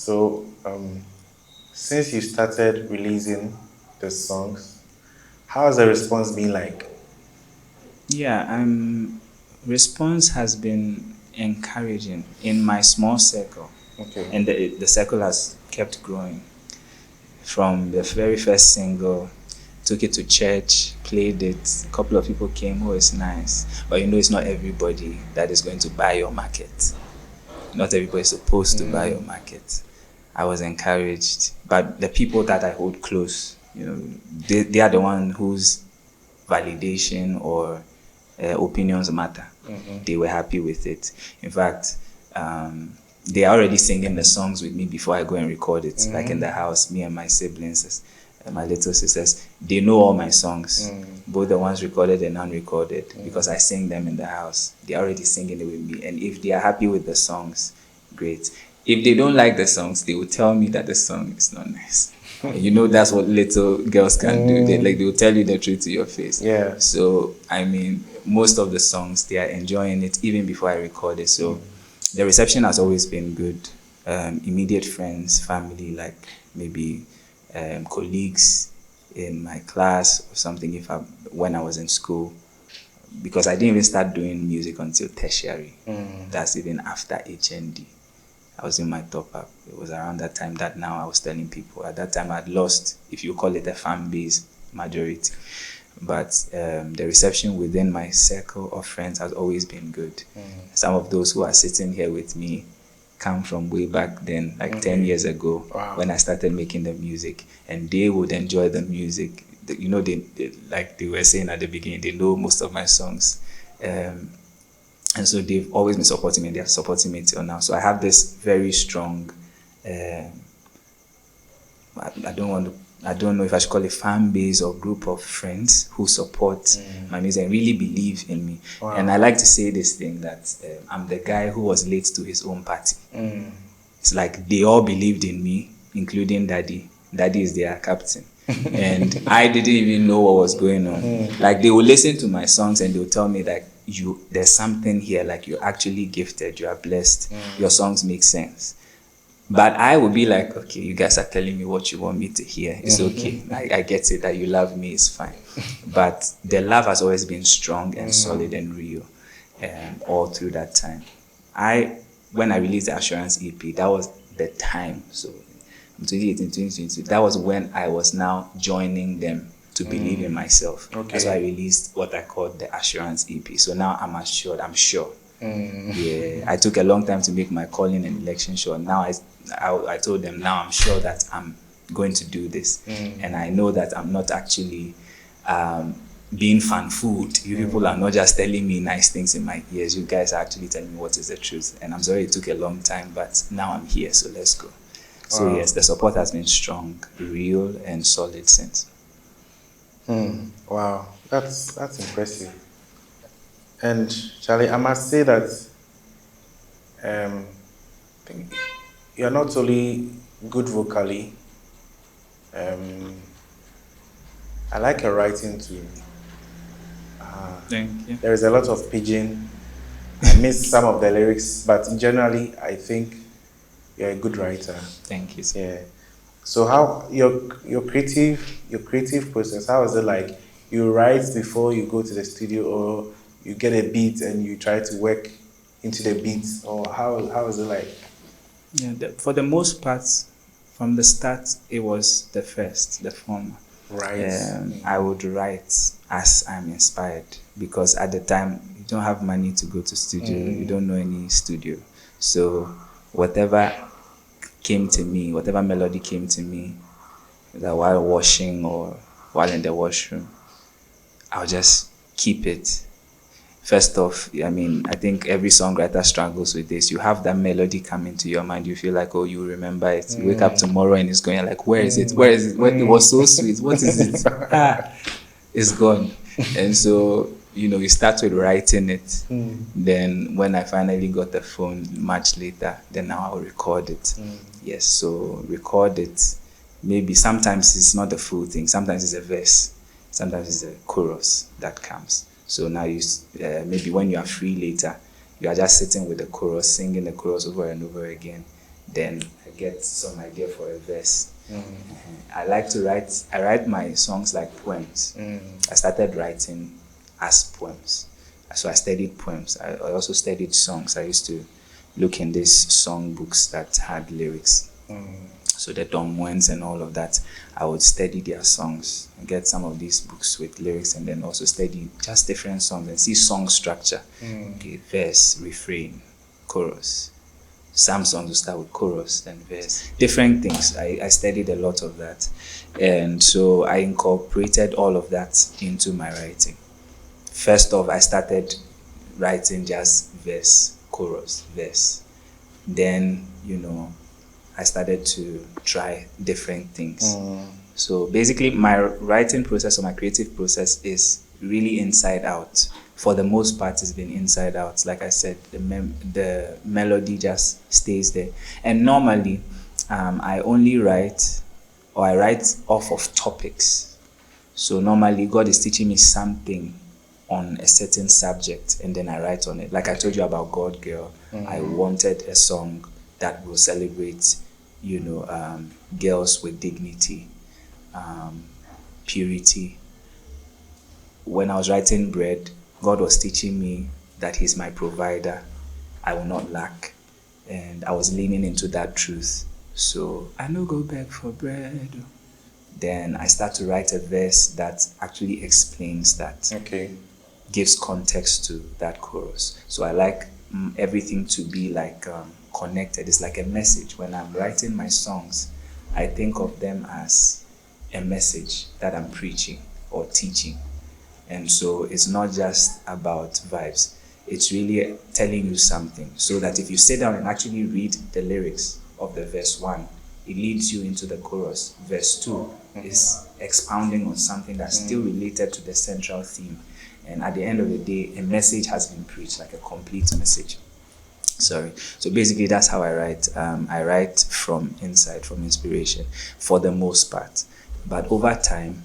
So, since you started releasing the songs, how has the response been like? Yeah, response has been encouraging in my small circle, Okay. and the circle has kept growing. From the very first single, took it to church, played it. A couple of people came, oh, it's nice. But it's not everybody that is going to buy your market. Not everybody is supposed to buy your market. I was encouraged. But the people that I hold close, they are the one whose validation or opinions matter. They were happy with it. In fact, they are already singing the songs with me before I go and record it. Like in the house, me and my siblings, my little sisters, they know all my songs, both the ones recorded and unrecorded, because I sing them in the house. They're already singing it with me. And if they are happy with the songs, great. If they don't like the songs, they will tell me that the song is not nice. That's what little girls can do. They will tell you the truth to your face. Yeah. So most of the songs, they are enjoying it even before I record it. So the reception has always been good. Immediate friends, family, like maybe colleagues in my class or something. When I was in school, because I didn't even start doing music until tertiary. That's even after HND. I was in my top up. It was around that time that now I was telling people. At that time, I'd lost, if you call it a fan base, majority. But the reception within my circle of friends has always been good. Some of those who are sitting here with me come from way back then, like 10 years ago, when I started making the music. And they would enjoy the music. Like they were saying at the beginning, they know most of my songs. And so they've always been supporting me. They are supporting me till now. So I have this very strong, I don't know if I should call it fan base or group of friends who support my music and really believe in me. And I like to say this thing that I'm the guy who was late to his own party. It's like they all believed in me, including Daddy. Daddy is their captain. And I didn't even know what was going on. Like they will listen to my songs and they'll tell me that there's something here, like you're actually gifted, you are blessed, your songs make sense. But I will be like, okay, you guys are telling me what you want me to hear. It's okay. I get it that you love me, it's fine. But the love has always been strong and solid and real, all through that time. When I released the Assurance EP, that was the time. So 2018, 2022, that was when I was now joining them to believe in myself. Okay. That's why I released what I called the Assurance EP. So now I'm assured, I'm sure. Yeah, I took a long time to make my calling and election sure. Now I told them, now I'm sure that I'm going to do this. And I know that I'm not actually being fan-fooled. You people are not just telling me nice things in my ears. You guys are actually telling me what is the truth. And I'm sorry it took a long time, but now I'm here, so let's go. So yes, the support has been strong, real, and solid since. Wow, that's impressive. And Charlie, I must say that you're not only good vocally. I like your writing too. Thank you. There is a lot of pidgin. I miss some of the lyrics, but generally, I think you're a good writer. Thank you. Yeah. So how your creative process? How is it like? You write before you go to the studio, or you get a beat and you try to work into the beats, or how is it like? Yeah, for the most part, from the start, it was the former. Right. I would write as I'm inspired, because at the time you don't have money to go to studio, you don't know any studio, so whatever came to me, whatever melody came to me, that while washing or while in the washroom, I'll just keep it. First off, I think every songwriter struggles with this. You have that melody come into your mind. You feel like, oh, you remember it. You wake up tomorrow and it's going like, where is it? Where is it? It was so sweet. What is it? It's gone. And so, you start with writing it. Then when I finally got the phone much later, then now I'll record it. Yes, so record it. Maybe sometimes it's not the full thing. Sometimes it's a verse. Sometimes it's a chorus that comes. So now maybe when you are free later, you are just sitting with the chorus, singing the chorus over and over again. Then I get some idea for a verse. I like to write. I write my songs like poems. I started writing as poems, so I studied poems. I also studied songs. I used to look in these song books that had lyrics. So the Don Wens and all of that, I would study their songs and get some of these books with lyrics, and then also study just different songs and see song structure. Okay, verse, refrain, chorus. Some songs will start with chorus, then verse. Different things. I studied a lot of that. And so I incorporated all of that into my writing. First off, I started writing just verse, chorus, verse. Then, I started to try different things. So basically, my writing process or my creative process is really inside out. For the most part, it's been inside out. Like I said, the melody just stays there. And normally, I only write, or I write off of topics. So normally, God is teaching me something on a certain subject, and then I write on it. Like I told you about God Girl, I wanted a song that will celebrate, girls with dignity, purity. When I was writing Bread, God was teaching me that He's my provider. I will not lack. And I was leaning into that truth. So I no go beg for bread. Then I start to write a verse that actually explains that. Okay. Gives context to that chorus. So I like everything to be like connected. It's like a message. When I'm writing my songs, I think of them as a message that I'm preaching or teaching. And so it's not just about vibes. It's really telling you something, so that if you sit down and actually read the lyrics of the verse 1, it leads you into the chorus. Verse 2 is expounding on something that's still related to the central theme. And at the end of the day, a message has been preached, like a complete message. So basically that's how I write. I write from inside, from inspiration, for the most part. But over time,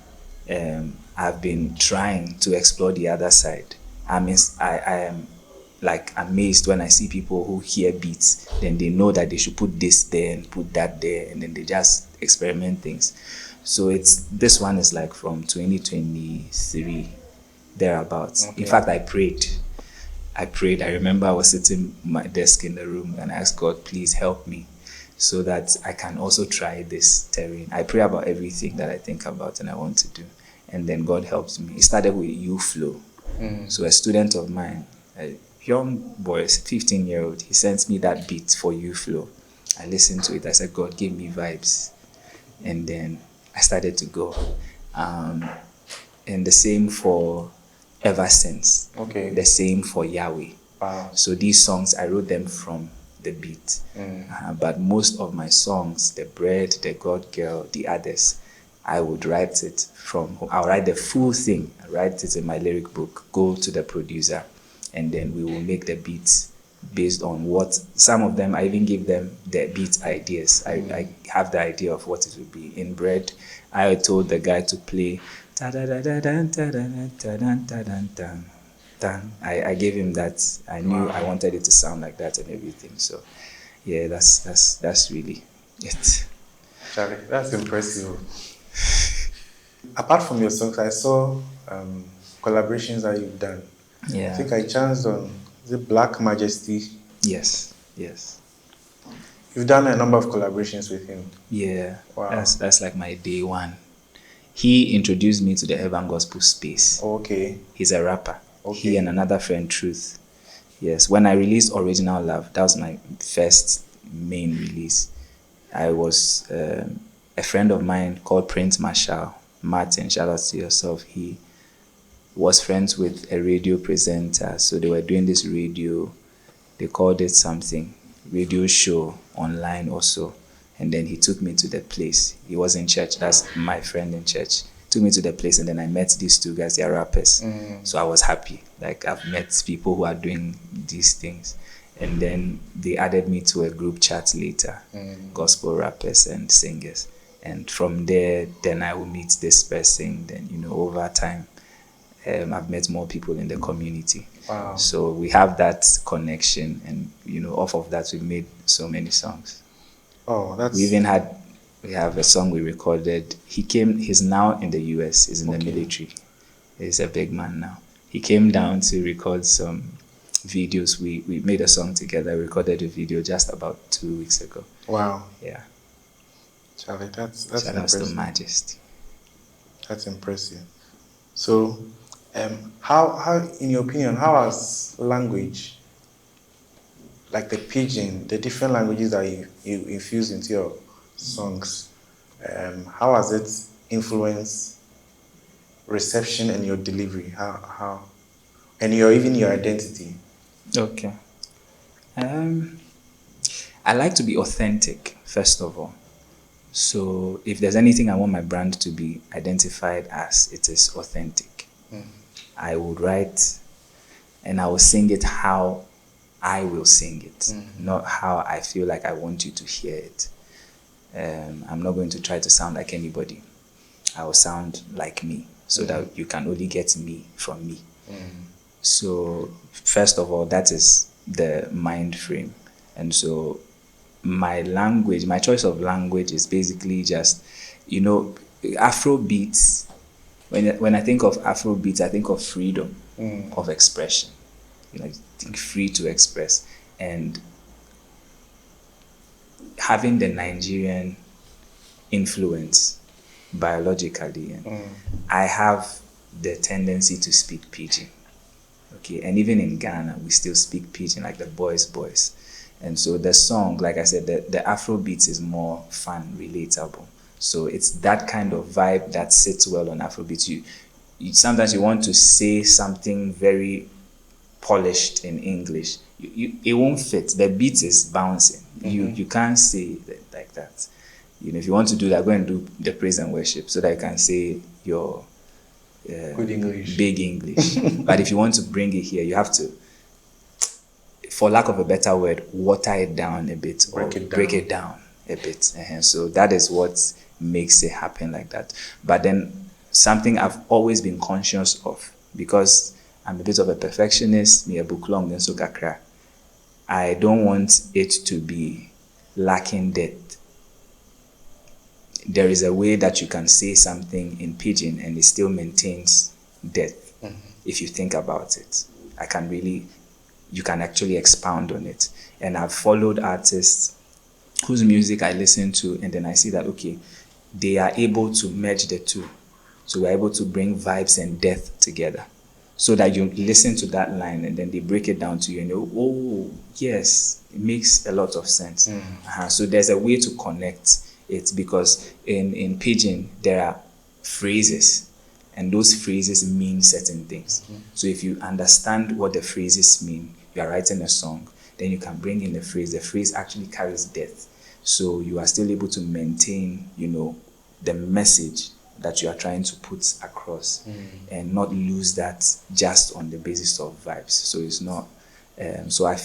I've been trying to explore the other side. I am like amazed when I see people who hear beats, then they know that they should put this there and put that there, and then they just experiment things. So this one is like from 2023, thereabouts. Okay. In fact, I prayed. I remember I was sitting at my desk in the room and I asked God, please help me so that I can also try this terrain. I pray about everything that I think about and I want to do. And then God helps me. It started with U-Flow. So a student of mine, a young boy, 15-year-old, he sent me that beat for U-Flow. I listened to it. I said, God, give me vibes. And then I started to go. And the same for Ever Since. Okay. The same for Yahweh. Wow. So these songs, I wrote them from the beat. But most of my songs, the Bread, the God Girl, the others, I would write it I'll write the full thing. I write it in my lyric book, go to the producer, and then we will make the beats based on what, some of them, I even give them the beat ideas. I have the idea of what it would be. In Bread, I told the guy to play I gave him that. I knew I wanted it to sound like that and everything. So yeah, that's really it. Charlie, that's impressive. Apart from your songs, I saw collaborations that you've done. Yeah. I think I chanced on the Black Majesty. Yes. You've done a number of collaborations with him. Yeah. Wow. That's like my day one. He introduced me to the urban gospel space. Okay. He's a rapper. Okay. He and another friend, Truth. Yes. When I released Original Love, that was my first main release. I was a friend of mine called Prince Martin, shout out to yourself. He was friends with a radio presenter. So they were doing this radio, they called it something, radio show online also. And then he took me to the place. He was in church. That's my friend in church. Took me to the place, and then I met these two guys. They are rappers. So I was happy. Like, I've met people who are doing these things. And then they added me to a group chat later, gospel rappers and singers. And from there, then I will meet this person. Then, over time, I've met more people in the community. Wow. So we have that connection. And, off of that, we made so many songs. Oh, We even we have a song we recorded. He's now in the US, he's in the military. He's a big man now. He came down to record some videos. We made a song together, recorded a video just about 2 weeks ago. Wow. Yeah. Charlie, that's Shout out to impressive. Majesty. That's impressive. So, how, in your opinion, how has language, like the pidgin, the different languages that you infuse into your songs, how has it influenced reception and your delivery? How, and even your identity? Okay. I like to be authentic, first of all. So if there's anything I want my brand to be identified as, it is authentic. I would write and I will sing it how I will sing it, not how I feel like I want you to hear it. I'm not going to try to sound like anybody. I will sound like me so that you can only get me from me. So first of all, that is the mind frame. And so my language, my choice of language is basically just, Afro beats. When I think of Afro beats, I think of freedom of expression. I think free to express. And having the Nigerian influence biologically, I have the tendency to speak pidgin. Okay, and even in Ghana, we still speak pidgin, like the boys. And so the song, like I said, the Afro beats is more fun, relatable. So it's that kind of vibe that sits well on Afro beats. You sometimes you want to say something very polished in English. It won't fit. The beat is bouncing. You can't say it like that. If you want to do that, go and do the praise and worship so that you can say your Good English. big English. But if you want to bring it here, you have to, for lack of a better word, water it down a bit or break it down a bit. So that is what makes it happen like that. But then something I've always been conscious of, because I'm a bit of a perfectionist, me a book long, then so kakra, I don't want it to be lacking depth. There is a way that you can say something in pidgin and it still maintains depth. If you think about it, you can actually expound on it. And I've followed artists whose music I listen to, and then I see that, okay, they are able to merge the two. So we're able to bring vibes and depth together, so that you listen to that line and then they break it down to you and you, oh, yes, it makes a lot of sense. So there's a way to connect it, because in pidgin, there are phrases, and those phrases mean certain things. So if you understand what the phrases mean, you are writing a song, then you can bring in the phrase. The phrase actually carries depth. So you are still able to maintain, the message that you are trying to put across, and not lose that just on the basis of vibes. So it's not, so I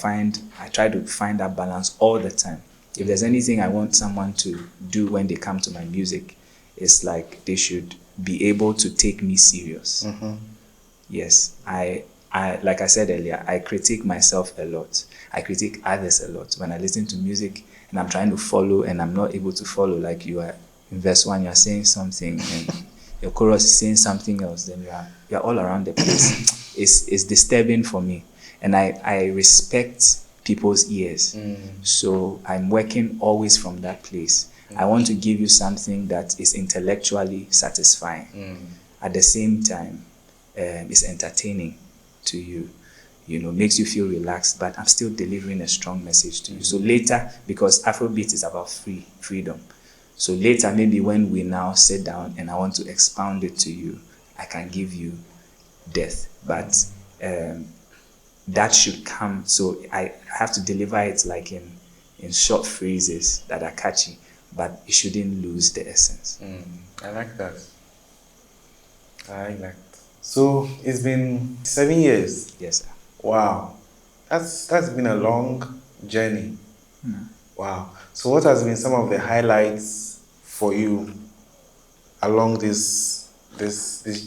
try to find that balance all the time. If there's anything I want someone to do when they come to my music, it's like they should be able to take me serious. Yes, I like I said earlier, I critique myself a lot. I critique others a lot. When I listen to music and I'm trying to follow and I'm not able to follow, like you are in verse 1, you are saying something and your chorus is saying something else, then you are all around the place. It's disturbing for me. And I respect people's ears. So I'm working always from that place. I want to give you something that is intellectually satisfying. At the same time, it's entertaining to you, makes you feel relaxed, but I'm still delivering a strong message to you. So later, because Afrobeat is about freedom, so later, maybe when we now sit down and I want to expound it to you, I can give you depth. But that should come. So I have to deliver it like in short phrases that are catchy, but it shouldn't lose the essence. I like that. So it's been 7 years. Yes, sir. Wow, that's been a long journey. Wow. So what has been some of the highlights for you along this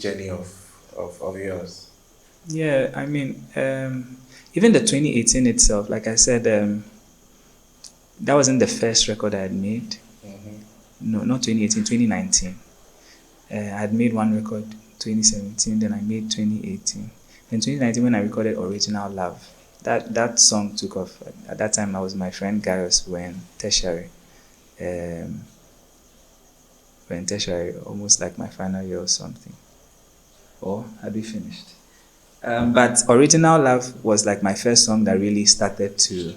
journey of yours? Yeah, I mean, even the 2018 itself, like I said, that wasn't the first record I had made. No, not 2018, 2019. I had made one record 2017, then I made 2018. Then 2019 when I recorded Original Love. That song took off. At that time I was my friend Gaius, we were in tertiary. Almost like my final year or something. Or had we finished? But Original Love was like my first song that really started to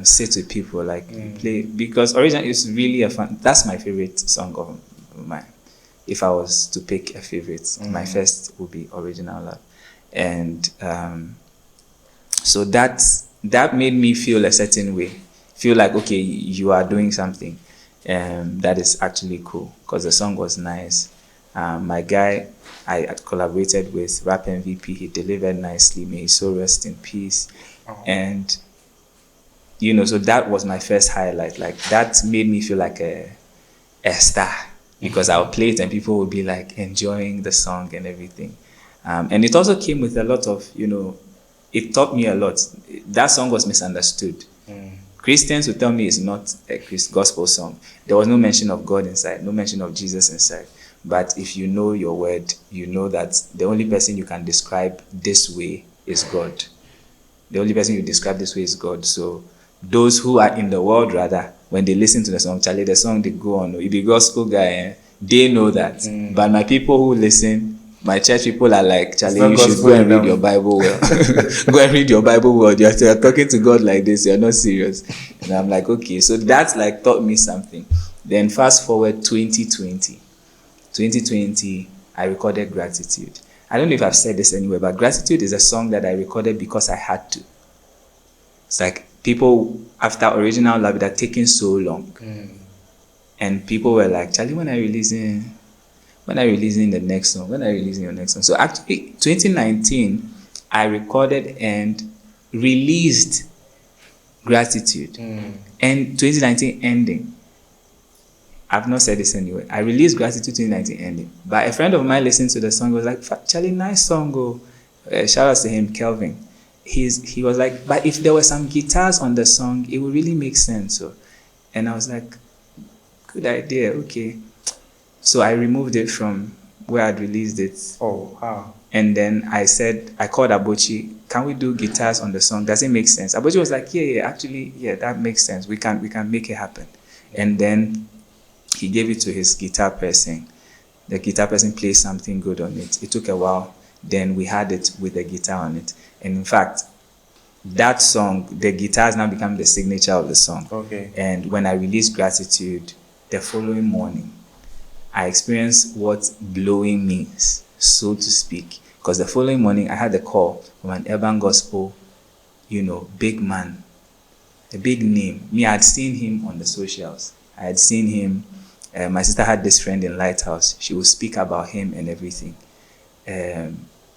say to people, like play, because Original is really a fun. That's my favorite song of mine. If I was to pick a favorite, my first would be Original Love, and so that made me feel a certain way. Feel like, okay, you are doing something that is actually cool, because the song was nice. My guy I had collaborated with, Rap MVP, he delivered nicely. May his soul rest in peace. And so that was my first highlight. Like, that made me feel like a star, because I would play it and people would be like enjoying the song and everything. And it also came with a lot of, it taught me a lot. That song was misunderstood. Christians would tell me it's not a gospel song. There was no mention of God inside, no mention of Jesus inside. But if you know your word, you know that the only person you can describe this way is God. The only person you describe this way is God. So those who are in the world, rather, when they listen to the song, Charlie, the song they go on, if you're a gospel guy, they know that. But my people who listen, my church people are like, Charlie, you should go and read your Bible well. Go and read your Bible well. You're talking to God like this, you're not serious. And I'm like, okay. So that's like taught me something. Then fast forward 2020. 2020, I recorded Gratitude. I don't know if I've said this anywhere, but Gratitude is a song that I recorded because I had to. It's like people, after Original Love, it had taken so long. And people were like, Charlie, when are you releasing the next song? When are you releasing your next song? So actually, 2019, I recorded and released Gratitude. And 2019 ending. I've not said this anyway. I released Gratitude 2019 ending. But a friend of mine listened to the song, was like, Charlie, nice song. Shout out to him, Kelvin. He was like, but if there were some guitars on the song, it would really make sense. And I was like, good idea, okay. So I removed it from where I'd released it. Oh, wow. And then I called Abochi, can we do guitars on the song? Does it make sense? Abochi was like, yeah, that makes sense. We can make it happen. And then he gave it to his guitar person. The guitar person played something good on it. It took a while. Then we had it with the guitar on it. And in fact, that song, the guitar has now become the signature of the song. Okay. And when I released Gratitude, the following morning, I experienced what blowing means, so to speak. Because the following morning, I had a call from an urban gospel, big man, a big name. Me, I had seen him on the socials. I had seen him. My sister had this friend in Lighthouse. She would speak about him and everything.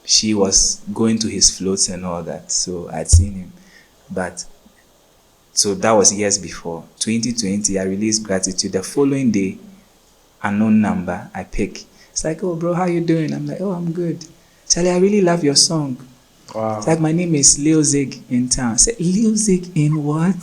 She was going to his floats and all that. So I had seen him. So that was years before. 2020, I released Gratitude. The following day, unknown number, I pick. It's like, oh, bro, how you doing? I'm like, oh, I'm good. Charlie, I really love your song. Wow. It's like, my name is Lil Zig in town. I said, Lil Zig in what?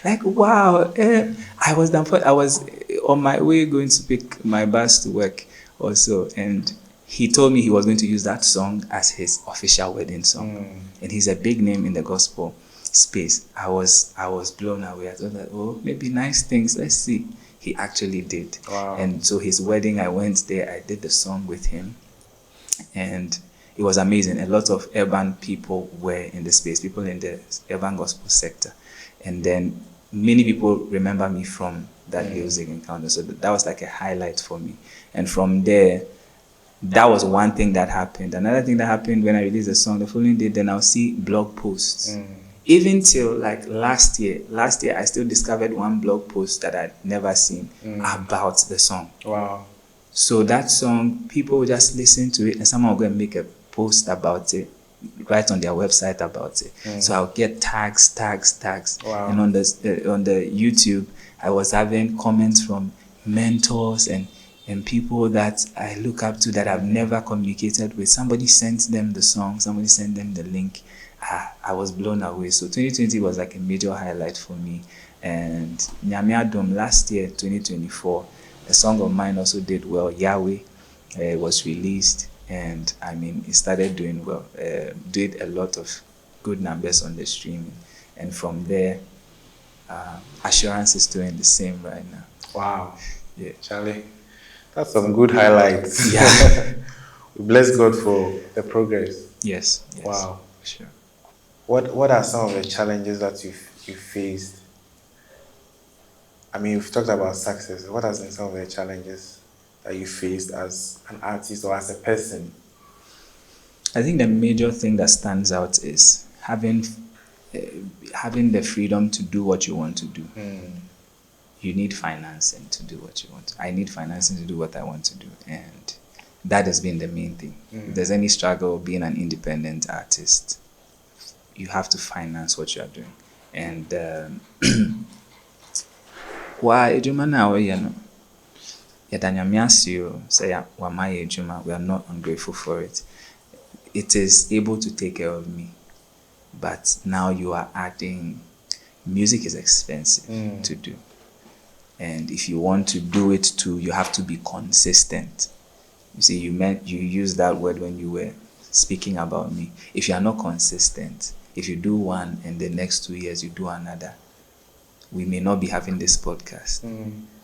Like, wow. I was on my way going to pick my bus to work also. And he told me he was going to use that song as his official wedding song. And he's a big name in the gospel space. I was blown away. I thought that, oh, maybe nice things. Let's see. He actually did. Wow. And so his wedding, I went there. I did the song with him. And it was amazing. A lot of urban people were in the space, people in the urban gospel sector. And then many people remember me from that music encounter. So that was like a highlight for me. And from there, that was one thing that happened. Another thing that happened when I released the song, the following day, then I'll see blog posts. Even till like last year, I still discovered one blog post that I'd never seen about the song. Wow. So that song, people will just listen to it and someone will go and make a post about it, write on their website about it. So I'll get tags. Wow. And on the YouTube, I was having comments from mentors and people that I look up to that I've never communicated with. Somebody sent them the song, somebody sent them the link. I was blown away. So 2020 was like a major highlight for me. And Nyame Adom last year, 2024, a song of mine also did well. Yahweh was released, and I mean, it started doing well. Did a lot of good numbers on the streaming, and from there, Assurance is doing the same right now. Wow. Yeah, Charlie, that's some good highlights. yeah. We bless God for the progress. Yes. Wow. Sure. What are some of the challenges that you faced? I mean, we've talked about success. What has been some of the challenges that you faced as an artist or as a person? I think the major thing that stands out is having the freedom to do what you want to do. You need financing to do what you want. I need financing to do what I want to do, and that has been the main thing. If there's any struggle being an independent artist, you have to finance what you are doing. And why edwuma na oyɛ no yɛda Nyame ase o sɛ wama yɛ edwuma, we are not ungrateful for it. It is able to take care of me, but now you are adding, music is expensive to do, and if you want to do it too, you have to be consistent. You see, you used that word when you were speaking about me. If you are not consistent, if you do one and the next 2 years you do another, we may not be having this podcast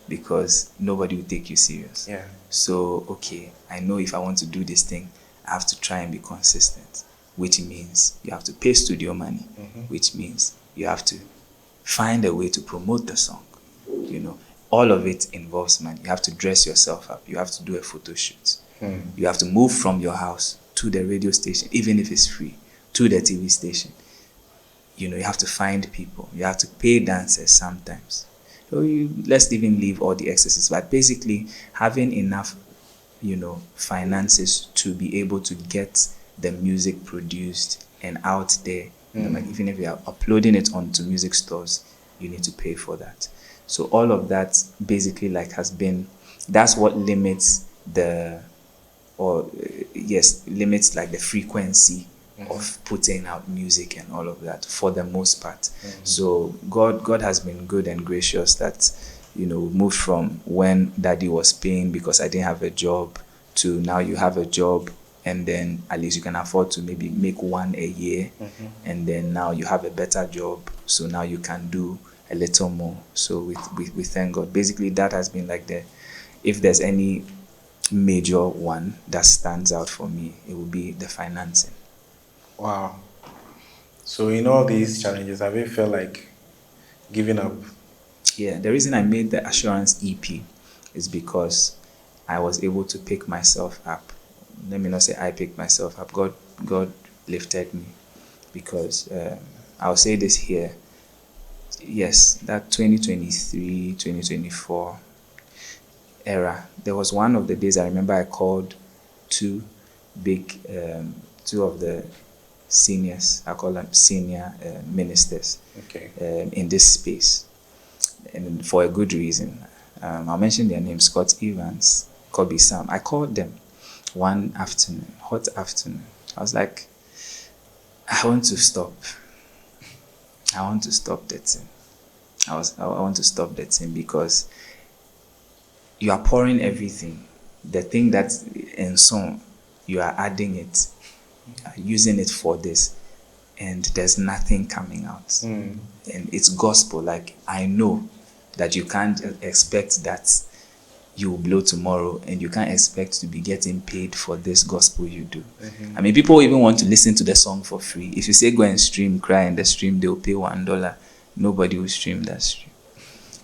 because nobody will take you serious. Yeah. So, okay, I know if I want to do this thing, I have to try and be consistent, which means you have to pay studio money, which means you have to find a way to promote the song. You know, all of it involves money. You have to dress yourself up. You have to do a photo shoot. You have to move from your house to the radio station, even if it's free, to the TV station. You know, you have to find people. You have to pay dancers sometimes. So let's even leave all the excesses. But basically, having enough, finances to be able to get the music produced and out there. Like even if you are uploading it onto music stores, you need to pay for that. So all of that basically that's what limits limits like the frequency of putting out music and all of that for the most part. So God has been good and gracious that, we moved from when daddy was paying because I didn't have a job to now you have a job, and then at least you can afford to maybe make one a year, and then now you have a better job, so now you can do a little more. So we thank God. Basically, that has been like if there's any major one that stands out for me, it will be the financing. Wow. So in all these challenges, have you felt like giving up? Yeah, the reason I made the Assurance EP is because I was able to pick myself up. Let me not say I picked myself up. God lifted me, because I'll say this here. Yes, that 2023, 2024 era, there was one of the days I remember I called two of the seniors, I call them senior ministers, in this space, and for a good reason. I'll mention their names: Scott Evans, Kobe Sam. I called them one afternoon, hot afternoon. I was like, I want to stop the thing. I want to stop the thing because you are pouring everything. The thing that's in song, you are adding it, using it for this, and there's nothing coming out. And it's gospel. Like, I know that you can't expect that you will blow tomorrow, and you can't expect to be getting paid for this gospel you do. I mean, people even want to listen to the song for free. If you say go and stream, cry in the stream, they'll pay $1. Nobody will stream that stream.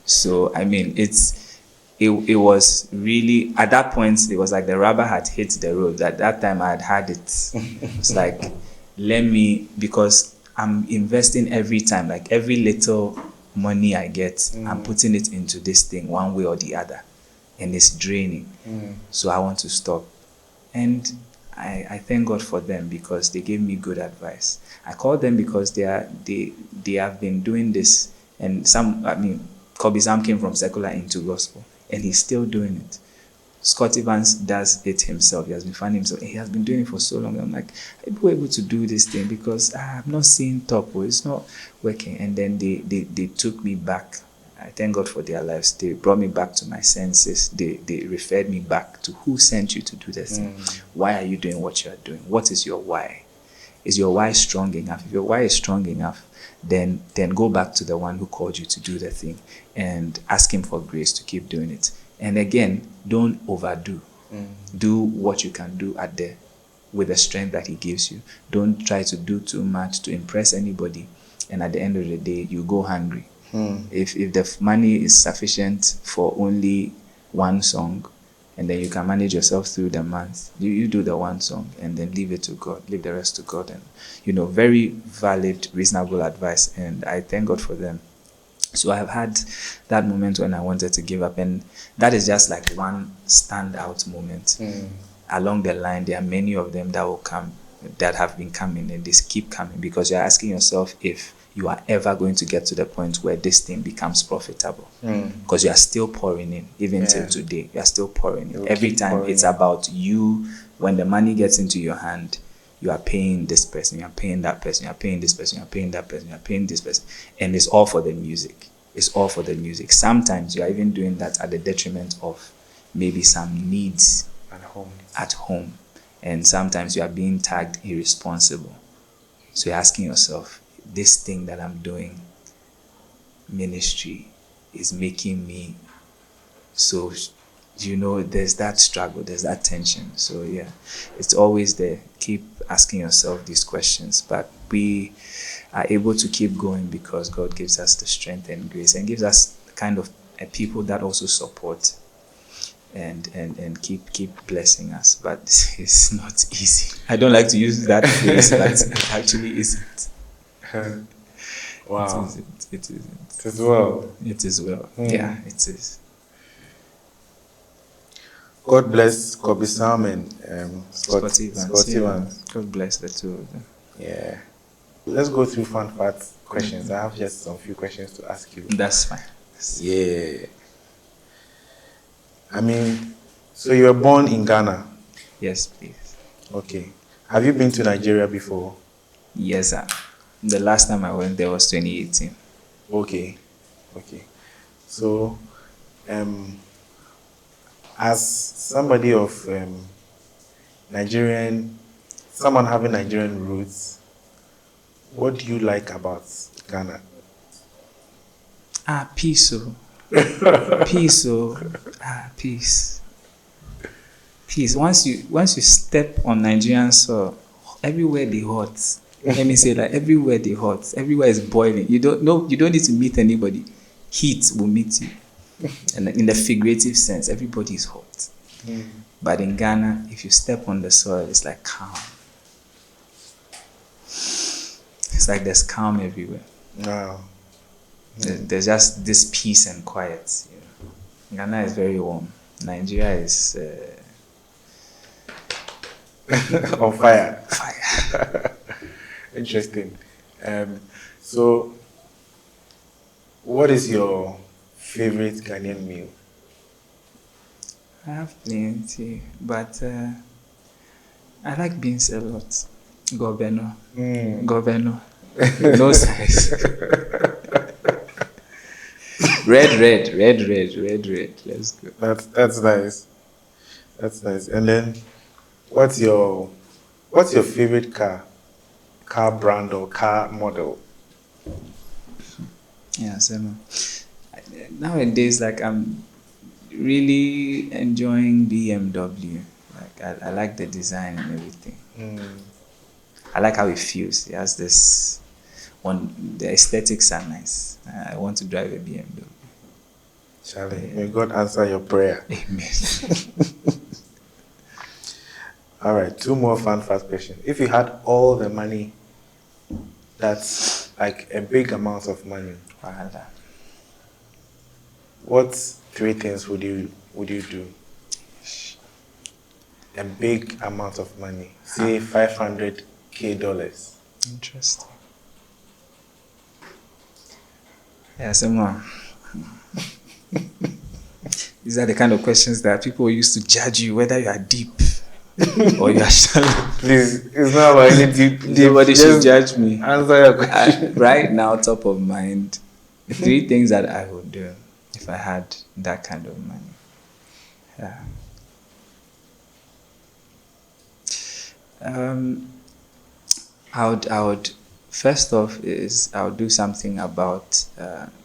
So I mean, it was really, at that point, it was like the rubber had hit the road. At that time, I had it. It's like, because I'm investing every time, like every little money I get, I'm putting it into this thing one way or the other, and it's draining. So I want to stop. And I thank God for them, because they gave me good advice. I called them because they have been doing this, and Kobe Sam came from secular into gospel, and he's still doing it. Scott Evans does it himself. He has been finding himself. He has been doing it for so long. I'm like, are you able to do this thing? Because I'm not seeing top. It's not working. And then they took me back. I thank God for their lives. They brought me back to my senses. They referred me back to who sent you to do this thing. Why are you doing what you are doing? What is your why? Is your why strong enough? If your why is strong enough, then go back to the one who called you to do the thing and ask him for grace to keep doing it. And again, don't overdo. Do what you can do with the strength that he gives you. Don't try to do too much to impress anybody. And at the end of the day, you go hungry. If the money is sufficient for only one song, and then you can manage yourself through the month, you do the one song and then leave it to God, leave the rest to God. And very valid, reasonable advice, and I thank God for them. So I've had that moment when I wanted to give up, and that is just like one standout moment. Along the line, there are many of them that will come, that have been coming, and they keep coming, because you're asking yourself if you are ever going to get to the point where this thing becomes profitable. Because you are still pouring in, even till today. You are still pouring in. Every time it's about you. When the money gets into your hand, you are paying this person, you are paying that person, you are paying this person, you are paying that person, you are paying this person. And it's all for the music. It's all for the music. Sometimes you are even doing that at the detriment of maybe some needs at home. And sometimes you are being tagged irresponsible. So you're asking yourself, this thing that I'm doing, ministry, is making me so, there's that struggle, there's that tension. So yeah, it's always there. Keep asking yourself these questions, but we are able to keep going because God gives us the strength and grace, and gives us kind of a people that also support and keep blessing us. But it's not easy. I don't like to use that phrase, but it actually isn't. Wow. It isn't. It is well. It is well. Yeah, it is. God bless Kobe Sam and Scott Evans. Evans. God bless the two of them. Yeah. Let's go through fun fact questions. I have just some few questions to ask you. That's fine. Yeah. So you were born in Ghana? Yes, please. Okay. Have you been to Nigeria before? Yes, sir. The last time I went there was 2018. Okay. So, as somebody of someone having Nigerian roots, what do you like about Ghana? Peace. Peace. Once you step on Nigerian soil, everywhere they hot. Let me say that everywhere they hot. Everywhere is boiling. You don't need to meet anybody. Heat will meet you. And in the figurative sense, everybody is hot. But in Ghana, if you step on the soil, it's like calm. It's like there's calm everywhere. Wow. There's just this peace and quiet. Ghana is very warm. Nigeria is on fire. Interesting. So, what is your favorite Ghanaian meal? I have plenty, but I like beans a lot. Governor. No size. Red. Let's go. That's nice. That's nice. And then, what's your favorite car brand or car model? Yeah, so nowadays, like, I'm really enjoying BMW. Like, I like the design and everything. I like how it feels. It has this one. The aesthetics are nice. I want to drive a BMW. Charlie, may God answer your prayer. Amen. All right, 2 more fun fast questions. If you had all the money, that's like a big amount of money, what 3 things would you do? A big amount of money, say $500,000. Interesting. Yeah, someone. These are the kind of questions that people use to judge you, whether you are deep or you are shallow. Please, it's not about any deep. Nobody should judge me. Answer your question. Right now, top of mind, 3 things that I would do if I had that kind of money. Yeah. I would first off is I would do something about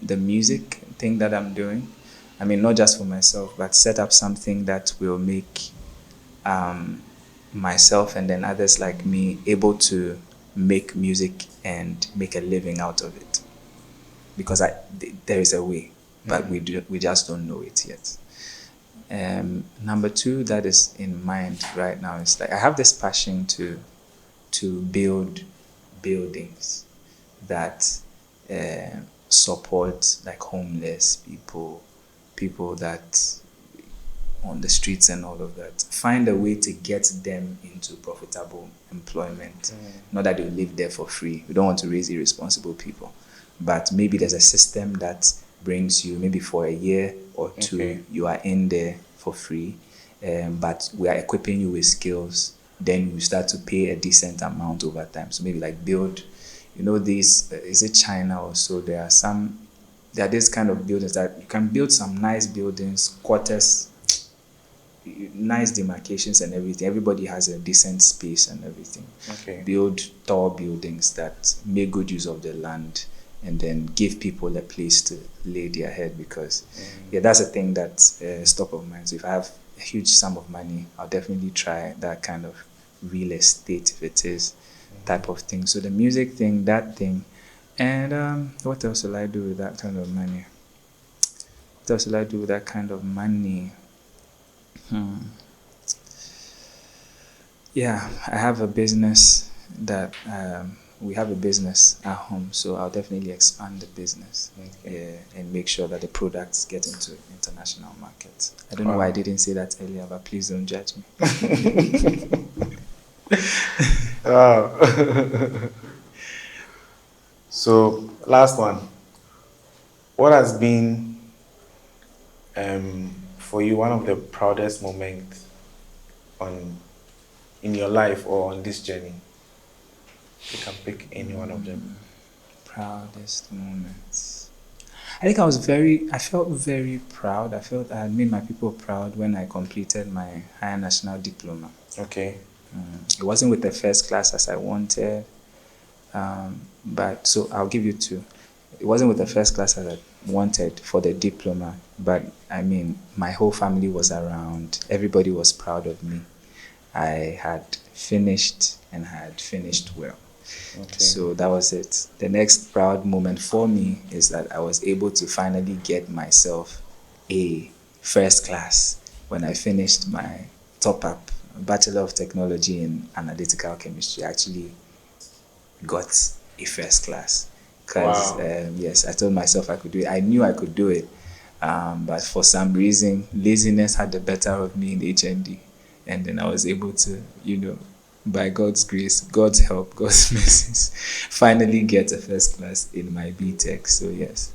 the music thing that I'm doing. I mean, not just for myself, but set up something that will make myself and then others like me able to make music and make a living out of it. Because there is a way, but we just don't know it yet. Number 2 that is in mind right now is like I have this passion to build buildings that support like homeless people that on the streets and all of that. Find a way to get them into profitable employment. Not that they live there for free. We don't want to raise irresponsible people. But maybe there's a system that brings you maybe for a year or 2, you are in there for free, but we are equipping you with skills. Then you start to pay a decent amount over time. So maybe like build, these, is it China or so? There are these kind of buildings that you can build some nice buildings, quarters, nice demarcations and everything. Everybody has a decent space and everything. Build tall buildings that make good use of the land, and then give people a place to lay their head, because that's a thing that's top of mind. So if I have a huge sum of money, I'll definitely try that kind of real estate, if it is type of thing. So the music thing, that thing, and what else will I do with that kind of money? What else will I do with that kind of money? Yeah, I have a business that we have a business at home, so I'll definitely expand the business and make sure that the products get into international markets. I don't know why I didn't say that earlier, but please don't judge me. Wow. So, last one. What has been, for you, one of the proudest moments in your life or on this journey? You can pick any one of them. Proudest moments. I think I felt very proud. I felt I had made my people proud when I completed my higher national diploma. Okay. It wasn't with the first class as I wanted, but so I'll give you 2. It wasn't with the first class as I wanted for the diploma, but I mean, my whole family was around. Everybody was proud of me. I had finished and I had finished well. So that was it. The next proud moment for me is that I was able to finally get myself a first class when I finished my top-up Bachelor of Technology in Analytical Chemistry. I actually got a first class because, yes, I told myself I could do it. I knew I could do it, but for some reason, laziness had the better of me in HND. And then I was able to, by God's grace, God's help, God's mercies, finally get a first class in my BTech. So yes.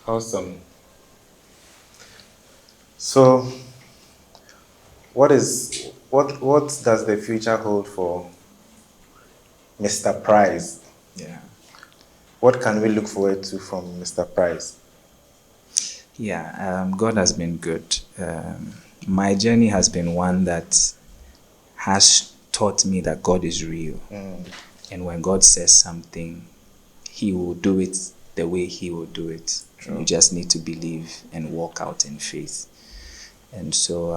Awesome. So, what does the future hold for Mr. Pyrz? Yeah. What can we look forward to from Mr. Pyrz? Yeah, God has been good. My journey has been one that has taught me that God is real. And when God says something, He will do it the way He will do it. True. You just need to believe and walk out in faith. And so,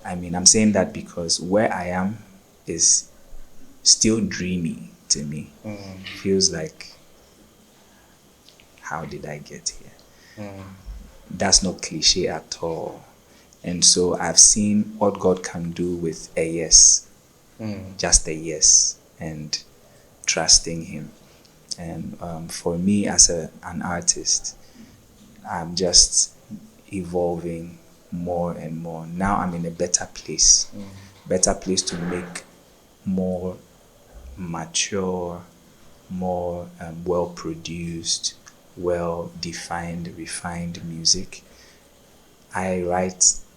I'm saying that because where I am is still dreamy to me. Feels like, how did I get here? That's not cliche at all. And so I've seen what God can do with a yes, just a yes, and trusting Him. And for me as an artist, I'm just evolving more and more. Now I'm in a better place to make more mature, more well-produced, well-defined, refined music. I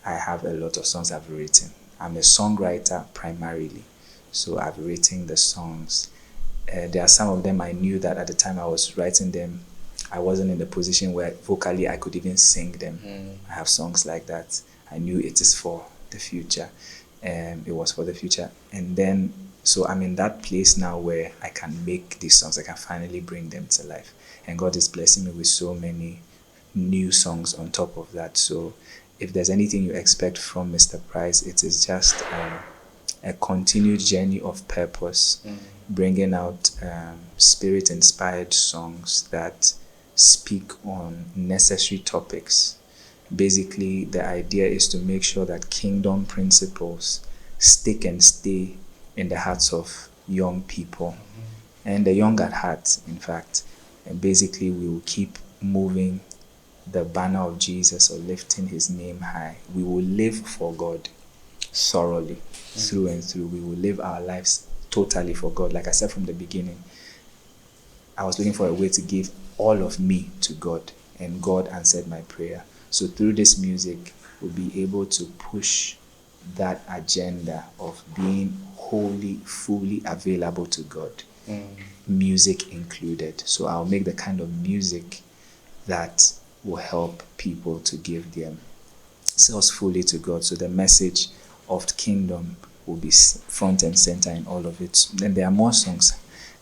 have a lot of songs I've written. I'm a songwriter primarily, so I've written the songs. There are some of them I knew that at the time I was writing them, I wasn't in the position where vocally I could even sing them. I have songs like that. I knew it is for the future. It was for the future. And then, so I'm in that place now where I can make these songs. I can finally bring them to life. And God is blessing me with so many new songs on top of that. So if there's anything you expect from Mr. Pyrz, it is just a continued journey of purpose, bringing out spirit-inspired songs that speak on necessary topics. Basically, the idea is to make sure that kingdom principles stick and stay in the hearts of young people, and the young at heart, in fact. And basically, we will keep moving the banner of Jesus or lifting his name high. We will live for God thoroughly, through and through. We will live our lives totally for God. Like I said from the beginning, I was looking for a way to give all of me to God, and God answered my prayer. So through this music, we'll be able to push that agenda of being wholly, fully available to God, music included. So I'll make the kind of music that will help people to give themselves fully to God. So the message of the kingdom will be front and center in all of it. Then there are more songs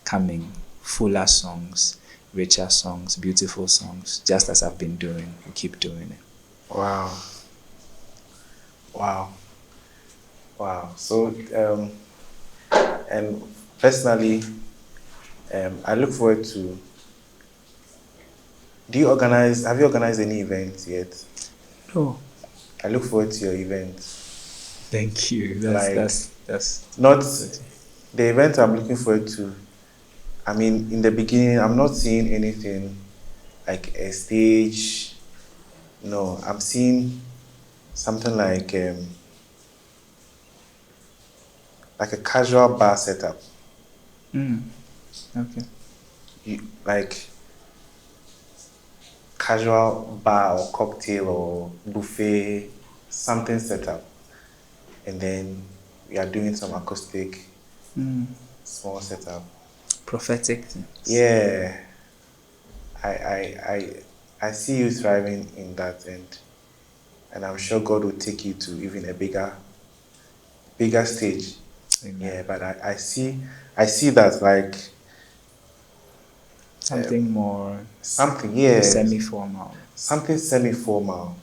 coming, fuller songs, richer songs, beautiful songs, just as I've been doing. We keep doing it. Wow. Wow. Wow. So, and personally, I look forward to. Have you organized any events yet? No. I look forward to your event. Thank you. That's not the event I'm looking forward to. I mean, in the beginning, I'm not seeing anything like a stage. No, I'm seeing something like a casual bar setup. Okay. Like casual bar or cocktail or buffet, something set up. And then we are doing some acoustic, small setup. Prophetic. Yeah. I see you thriving in that, and I'm sure God will take you to even a bigger stage. Amen. Yeah, but I see that like something more semi-formal. Something semi-formal.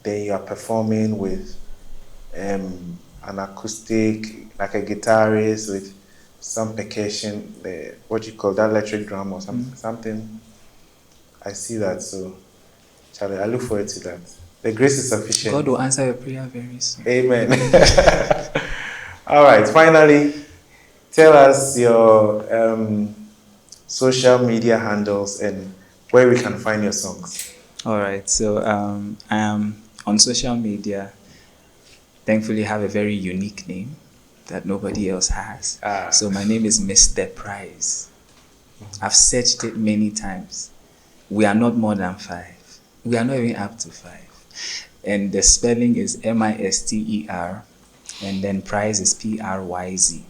Then you are performing with an acoustic, like a guitarist with some percussion, what you call that, electric drum or something. I see that. So, Charlie, I look forward to that. The grace is sufficient. God will answer your prayer very soon. Amen. All right. Finally, tell us your social media handles and where we can find your songs. All right. So I am on social media. Thankfully, have a very unique name that nobody else has. So my name is Mr. Pyrz. I've searched it many times. We are not more than 5. We are not even up to 5. And the spelling is Myster, and then Pyrz is Pryz.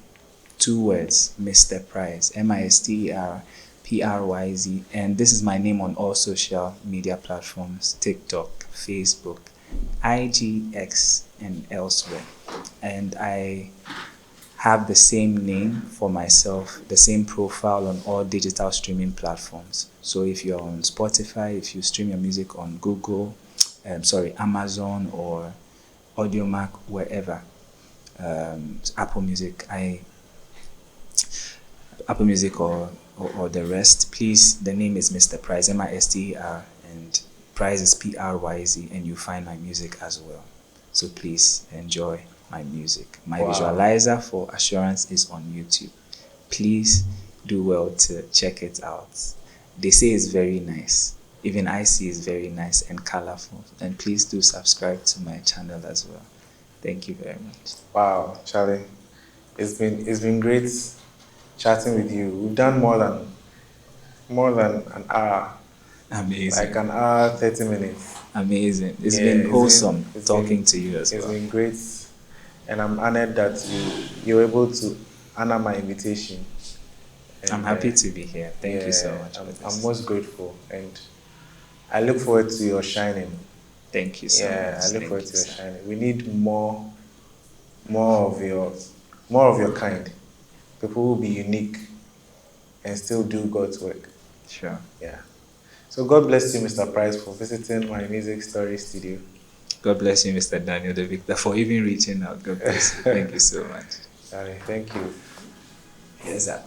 2 words, Mr. Pyrz, Myster, Pryz. And this is my name on all social media platforms: TikTok, Facebook, IGX, and elsewhere. And I have the same name for myself, the same profile on all digital streaming platforms. So if you're on Spotify, if you stream your music on Amazon or AudioMac, wherever, Apple Music or the rest, please, the name is Mr. Pyrz, Myster, and Pryz is Pryz, and you find my music as well. So please enjoy my music. My visualizer for assurance is on YouTube. Please do well to check it out. They say it's very nice. Even I see it's very nice and colorful. And please do subscribe to my channel as well. Thank you very much. Wow, Charlie, it's been great chatting with you. We've done more than an hour. Amazing. Like an hour, 30 minutes. Amazing. It's Yeah, been wholesome it's talking been, to you as it's well. been great, and I'm honored that you're able to honor my invitation. I'm And happy to be here. Thank you so yeah, much for I'm this. most grateful, and I look forward to your shining. Thank you so Yeah, I much. look Thank forward you, to your sir. shining. We need more of your kind. People who will be unique and still do God's work. Sure. Yeah. So God bless you, Mr. Price, for visiting my music story studio. God bless you, Mr. Daniel De Victor, for even reaching out. God bless you. Thank you so much. Thank you. Yes, sir.